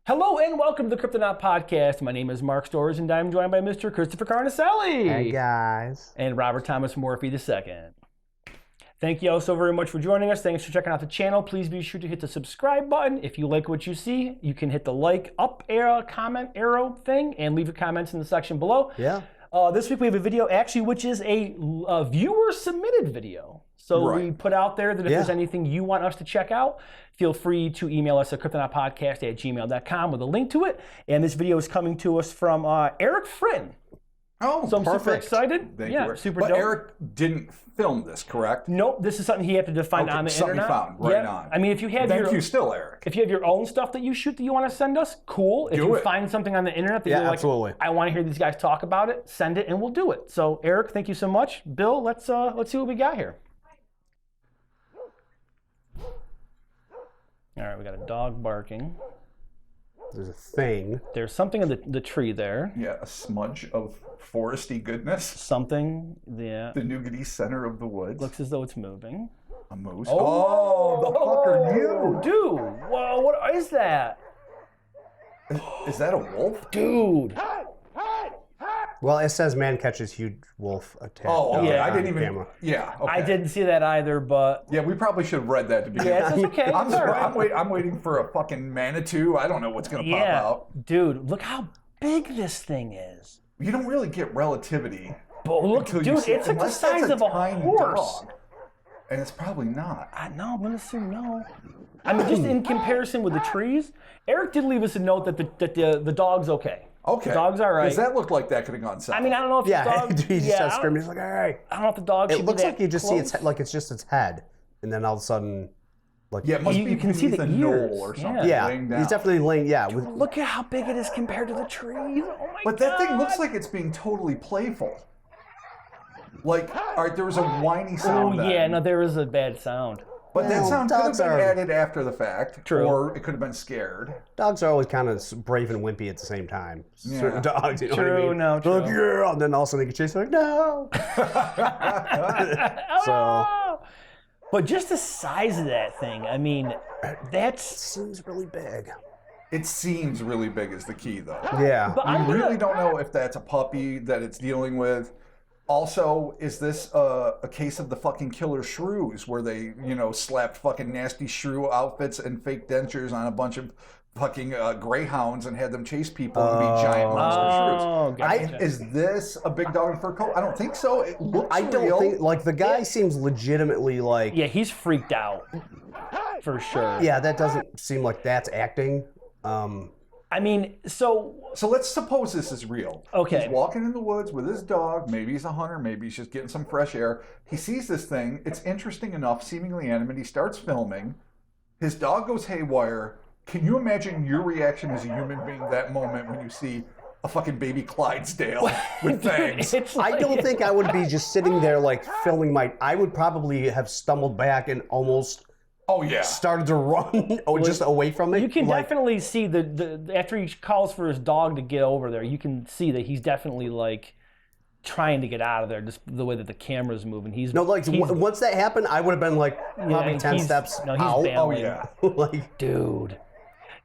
Hello and welcome to the Cryptonaut podcast. My name is Mark Storrs and I'm joined by Mr. Christopher Carnicelli. Hey guys. And Robert Thomas Morphy II. Thank you all so very much for joining us. Thanks for checking out the channel. Please be sure to hit the subscribe button. If you like what you see, you can hit the like up arrow, comment arrow thing and leave your comments in the section below. Yeah. This week we have a video actually which is a viewer submitted video. So we put out there that if there's anything you want us to check out, feel free to email us at cryptonautpodcast@gmail.com with a link to it. And this video is coming to us from Eric Fritton. Oh, so I'm perfect. super excited. Thank you, Eric. Super but dope. Eric didn't film this, correct? Nope, this is something he had to find on the something internet. Found right on. I mean, if you have Thank you still, Eric. If you have your own stuff that you shoot that you want to send us, cool. If you find something on the internet that you're like, absolutely. I want to hear these guys talk about it, send it and we'll do it. So Eric, thank you so much. Bill, let's see what we got here. All right, we got a dog barking. There's a thing. There's something in the tree there. Yeah, a smudge of foresty goodness. Something, yeah. The nougaty center of the woods. Looks as though it's moving. A moose. Oh, the fuck are you? Dude, whoa, what is that? Is that a wolf? Dude. Well, it says man catches huge wolf attack. Oh, okay. Yeah. I didn't even. Camera. Yeah, okay. I didn't see that either, but Yeah, we probably should have read that to begin yeah, with. it's okay. I'm, It's all right. I'm waiting for a fucking Manitou. I don't know what's going to pop out. Dude, look how big this thing is. You don't really get relativity. But look, until you dude, see it's like the unless that's size of a tiny horse. dog. And it's probably not. I know, I'm gonna assume no. I mean, just in comparison with the trees, Eric did leave us a note that the dog's okay. Okay. The dog's all right. Does that look like that could have gone south? I mean, I don't know if Yeah, the dog. he just starts screaming. He's like, "Hey!" I don't know if the dog. It should looks be like that you just see close. its like it's just its head, and then all of a sudden, like Yeah, it must be you can see the beneath a ears. knoll or Yeah. something. yeah, laying down. he's definitely laying. Yeah, with Look at how big it is compared to the trees. Oh my But god! that thing looks like it's being totally playful. Like, all right, there was a whiny Oh sound. then, yeah, no, there is a bad sound. But that Well, sound could have dogs been are- added after the fact. True. Or it could have been scared. dogs are always kind of brave and wimpy at the same time. Certain dogs, you know what I True, mean? no, They're like, true. yeah, and then all of a sudden they get chased. They're like, no. So But just the size of that thing, I mean, that's. seems really big. It seems really big is the key, though. Yeah. But I I'm gonna, really don't know if that's a puppy that it's dealing with. Also, is this a case of the fucking killer shrews where they, you know, slapped fucking nasty shrew outfits and fake dentures on a bunch of fucking greyhounds and had them chase people and be giant monster shrews? gotcha. Is this a big dog in a fur coat? I don't think so. It looks I don't real. think like the guy seems legitimately like Yeah, he's freaked out for sure. yeah, that doesn't seem like that's acting. I mean, so So let's suppose this is real. Okay. He's walking in the woods with his dog. Maybe he's a hunter. Maybe he's just getting some fresh air. He sees this thing. It's interesting enough, seemingly animate. He starts filming. His dog goes haywire. Can you imagine your reaction as a human being that moment when you see a fucking baby Clydesdale with fangs? it's I like, don't think I would be just sitting there like filming I would probably have stumbled back and almost Oh, yeah. started to run or just away from it. you can like, definitely see the after he calls for his dog to get over there. You can see that he's definitely like trying to get out of there. Just the way that the camera's moving. He's once that happened, I would have been like probably 10 he's- steps no, he's out. bailing. Oh, yeah. like Dude.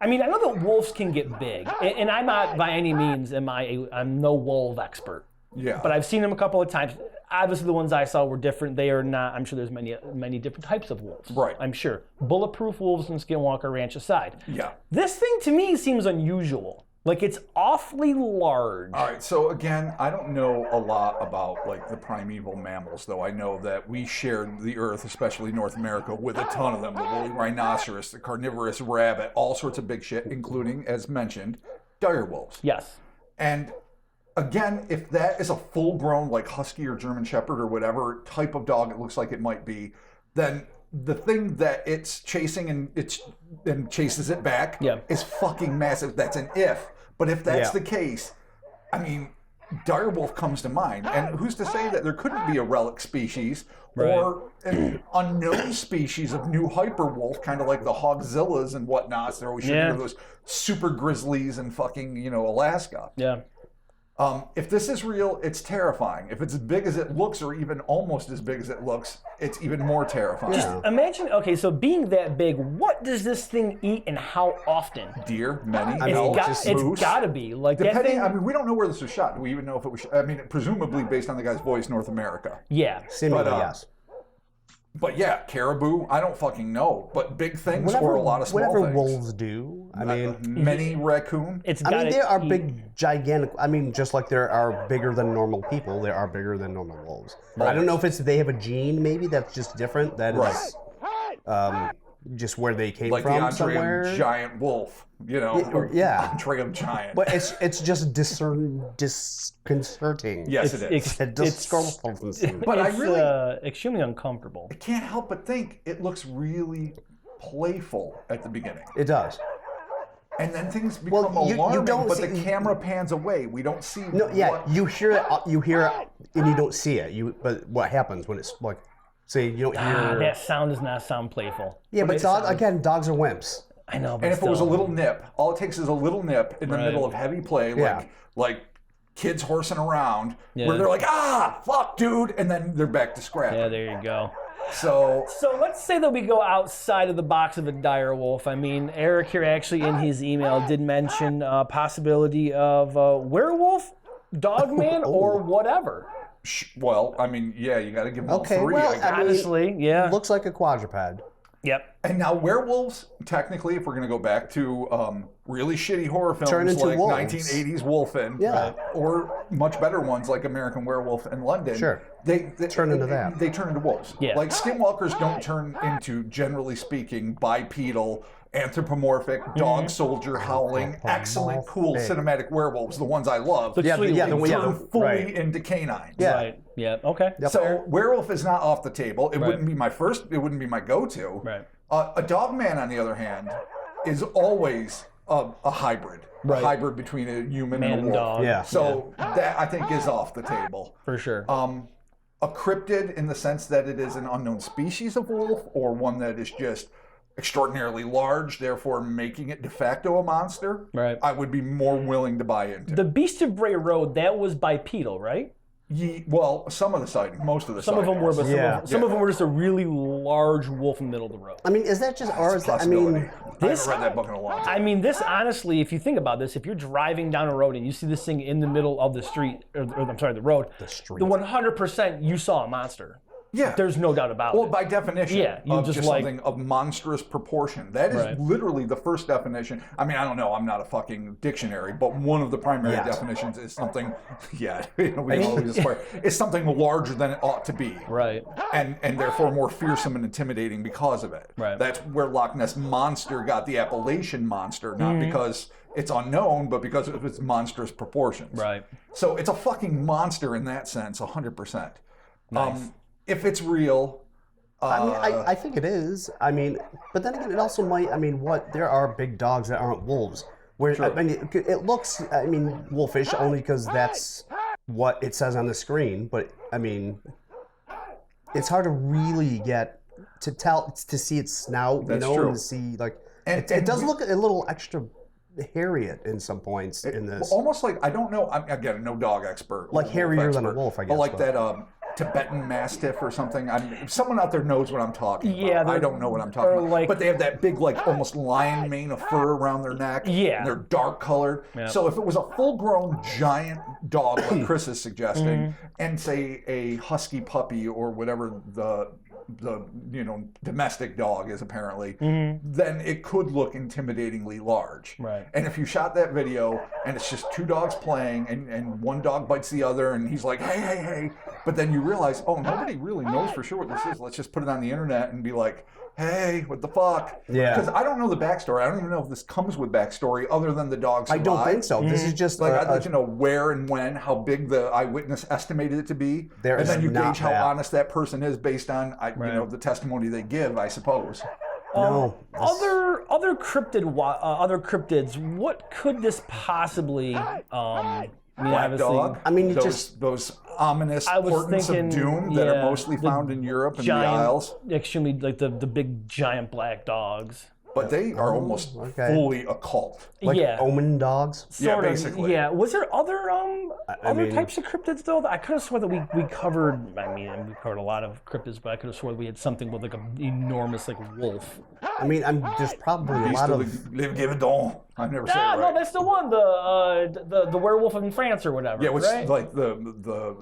I mean, I know that wolves can get big, and I'm not by any means I'm no wolf expert. Yeah. But I've seen them a couple of times. Obviously, the ones I saw were different. They are not. I'm sure there's many different types of wolves. Right. I'm sure. Bulletproof wolves and Skinwalker Ranch aside. Yeah. This thing to me seems unusual. Like it's awfully large. All right, so again, I don't know a lot about like the primeval mammals, though I know that we shared the earth, especially North America, with a ton of them. The woolly rhinoceros, the carnivorous rabbit, all sorts of big shit, including, as mentioned, dire wolves. Yes. And again, if that is a full-grown like husky or German shepherd or whatever type of dog it looks like it might be, then the thing that it's chasing and chases it back is fucking massive. That's an if. But if that's the case, I mean, direwolf comes to mind. And who's to say that there couldn't be a relic species or an unknown species of new hyperwolf, kind of like the hogzillas and whatnot. They're always shooting those super grizzlies in fucking, Alaska. Yeah. If this is real, it's terrifying. If it's as big as it looks, or even almost as big as it looks, it's even more terrifying. Yeah. Imagine, okay, so being that big, what does this thing eat and how often? Deer, many, It's got to be. Like, that depending, thing, I mean, we don't know where this was shot. Do we even know if it was shot? I mean, presumably based on the guy's voice, North America. yeah. Seemingly, yes. But yeah, caribou, I don't fucking know. But big things or a lot of small whatever things. wolves do. I mean, many raccoon. there are big, gigantic. I mean, just like there are bigger than normal people, there are bigger than normal wolves. I don't know if they have a gene, maybe that's just different. That is just where they came Like from the Andre somewhere. Giant wolf, you know? Andre Giant. But it's just disconcerting. Yes, it is. But I really extremely uncomfortable. I can't help but think it looks really playful at the beginning. It does. And then things become alarming, but the camera pans away. We don't see. No, yeah, you hear it, and you don't see it. But what happens when it's like, say, you don't hear? That sound does not sound playful. Yeah, but again, dogs are wimps. I know. But and if it was a little nip, all it takes is a little nip in the middle of heavy play, like kids horsing around, where they're like, fuck, dude, and then they're back to scrap. Yeah, there you go. So let's say that we go outside of the box of a dire wolf. I mean, Eric here actually in his email did mention possibility of werewolf, dogman, or whatever. Well, I mean, yeah, you got to give them all three. Well, honestly, yeah. Looks like a quadruped. Yep. And now werewolves, technically, if we're going to go back to really shitty horror films like wolves. 1980s Wolfen, or much better ones like American Werewolf in London, they turn into that. They turn into wolves. Yeah. Like skinwalkers don't turn into, generally speaking, bipedal, anthropomorphic, dog soldier howling, excellent, cool cinematic werewolves, the ones I love. Turn fully into canines. Yeah. Right. Yeah. Okay. So werewolf is not off the table. It wouldn't be my first. It wouldn't be my go-to. Right. A dogman, on the other hand, is always a hybrid. A hybrid between a human and a wolf. Dog. Yeah. So that I think is off the table for sure. A cryptid in the sense that it is an unknown species of wolf, or one that is just extraordinarily large, therefore making it de facto a monster. Right. I would be more willing to buy into. The Beast of Bray Road, that was bipedal, right? Well, some of the sightings, most of the sightings. Some of them were, but some of them were just a really large wolf in the middle of the road. I mean, is that just ours? I haven't read that book in a long time. I mean, this honestly, if you think about this, if you're driving down a road and you see this thing in the middle of the street, or I'm sorry, the road, the 100% you saw a monster. Yeah. There's no doubt about it. Well, by definition, you just like something of monstrous proportion. That is literally the first definition. I mean, I don't know. I'm not a fucking dictionary, but one of the primary definitions is something. It's something larger than it ought to be. Right. And therefore more fearsome and intimidating because of it. Right. That's where Loch Ness Monster got the appellation monster, not because it's unknown, but because of its monstrous proportions. Right. So it's a fucking monster in that sense, 100%. Nice. If it's real, I mean, I think it is. I mean, but then again, it also might. I mean, there are big dogs that aren't wolves. Where I mean, it looks. I mean, wolfish only because that's what it says on the screen. But I mean, it's hard to really get to see its snout, That's true. and to see like it does look a little extra hairy in some points in this. Almost like, I don't know. I'm again no dog expert. Like hairier than a wolf, I guess. But like that. Tibetan Mastiff or something. Someone out there knows what I'm talking about. I don't know what I'm talking about. But they have that big, like, almost lion mane of fur around their neck. Yeah. And they're dark colored. Yep. So if it was a full-grown giant dog, like Chris is suggesting, and say a husky puppy or whatever the domestic dog is apparently, then it could look intimidatingly large. Right. And if you shot that video and it's just two dogs playing and one dog bites the other and he's like, hey, hey, hey, but then you realize, oh, nobody really knows for sure what this is. Let's just put it on the internet and be like, hey, what the fuck? Yeah. Because I don't know the backstory. I don't even know if this comes with backstory other than the dog survived. I don't think so. This is just like, I'd like to know where and when, how big the eyewitness estimated it to be. And then you gauge how honest that person is based on the testimony they give, I suppose. Other cryptids. What could this possibly? Black dog. I mean, those ominous portents of doom that are mostly found in Europe and the Isles. Extremely like the big giant black dogs. but they are almost fully a cult. Like omen dogs? Sort of, basically. Yeah. Was there other types of cryptids though? I could have sworn that we covered. I mean, we covered a lot of cryptids, but I could have sworn we had something with like an enormous like wolf. I mean, there's probably a lot of. I've never said it right. No, that's the one, the werewolf in France or whatever. Yeah, which right? like the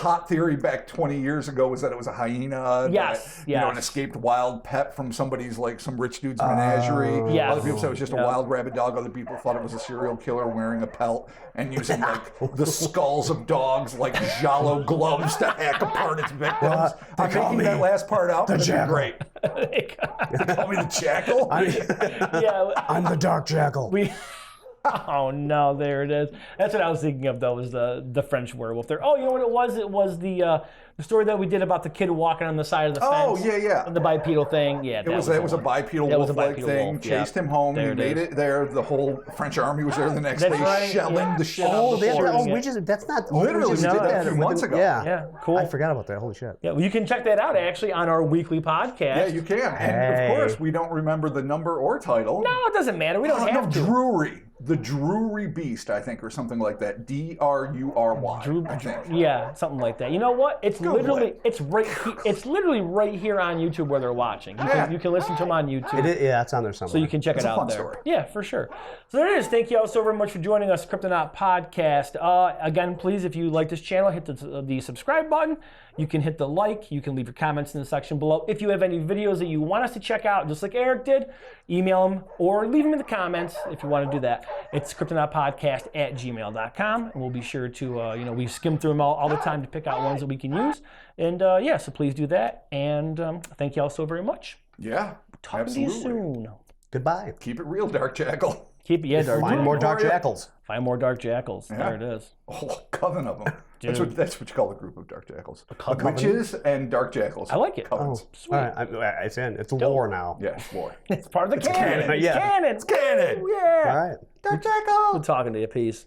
hot theory back 20 years ago was that it was a hyena. Yes, that, you know, an escaped wild pet from somebody's like some rich dude's menagerie. Yes. Other people said it was just a wild rabid dog. Other people thought it was a serial killer wearing a pelt and using like the skulls of dogs like giallo gloves to hack apart its victims. I'm making that last part out. The jackal. Great. They call me the jackal. I'm the dark jackal. Oh no, there it is. That's what I was thinking of though, was the French werewolf there. Oh, you know what it was? It was the story that we did about the kid walking on the side of the fence. Oh, yeah. And the bipedal thing. Yeah, it was a bipedal wolf-like thing. Chased him home. He made it there. The whole French army was there the next day, shelling the shit out of the forest. That's not literally. We did that a few months ago. Yeah, cool. I forgot about that. Holy shit. Yeah, well, you can check that out actually on our weekly podcast. Yeah, you can. And of course, we don't remember the number or title. No, it doesn't matter. We don't have to. Drury. The Drury Beast, I think, or something like that. Drury, I think. Yeah, something like that. You know what? It's literally right here on YouTube where they're watching. You can listen to them on YouTube. It's on there somewhere. So you can check it out there. Story. Yeah, for sure. So there it is. Thank you all so very much for joining us, Cryptonaut Podcast. Again, please, if you like this channel, hit the subscribe button. You can hit the like. You can leave your comments in the section below. If you have any videos that you want us to check out, just like Eric did, email them or leave them in the comments if you want to do that. It's cryptonautpodcast@gmail.com, and we'll be sure to, we skim through them all the time to pick out ones that we can use. And so please do that. And thank you all so very much. Yeah, Talk to you soon. Goodbye. Keep it real, Dark Jackal. Find more dark jackals. Find more dark jackals. Yeah. There it is. Oh, a coven of them. That's what you call a group of dark jackals. Witches and dark jackals. I like it. Covens. Oh, sweet. All right, it's in. It's war now. Yeah, it's war. It's part of the canon. Canon. It's canon. It's canon. Yeah. All right. Dark jackal. Good talking to you. Peace.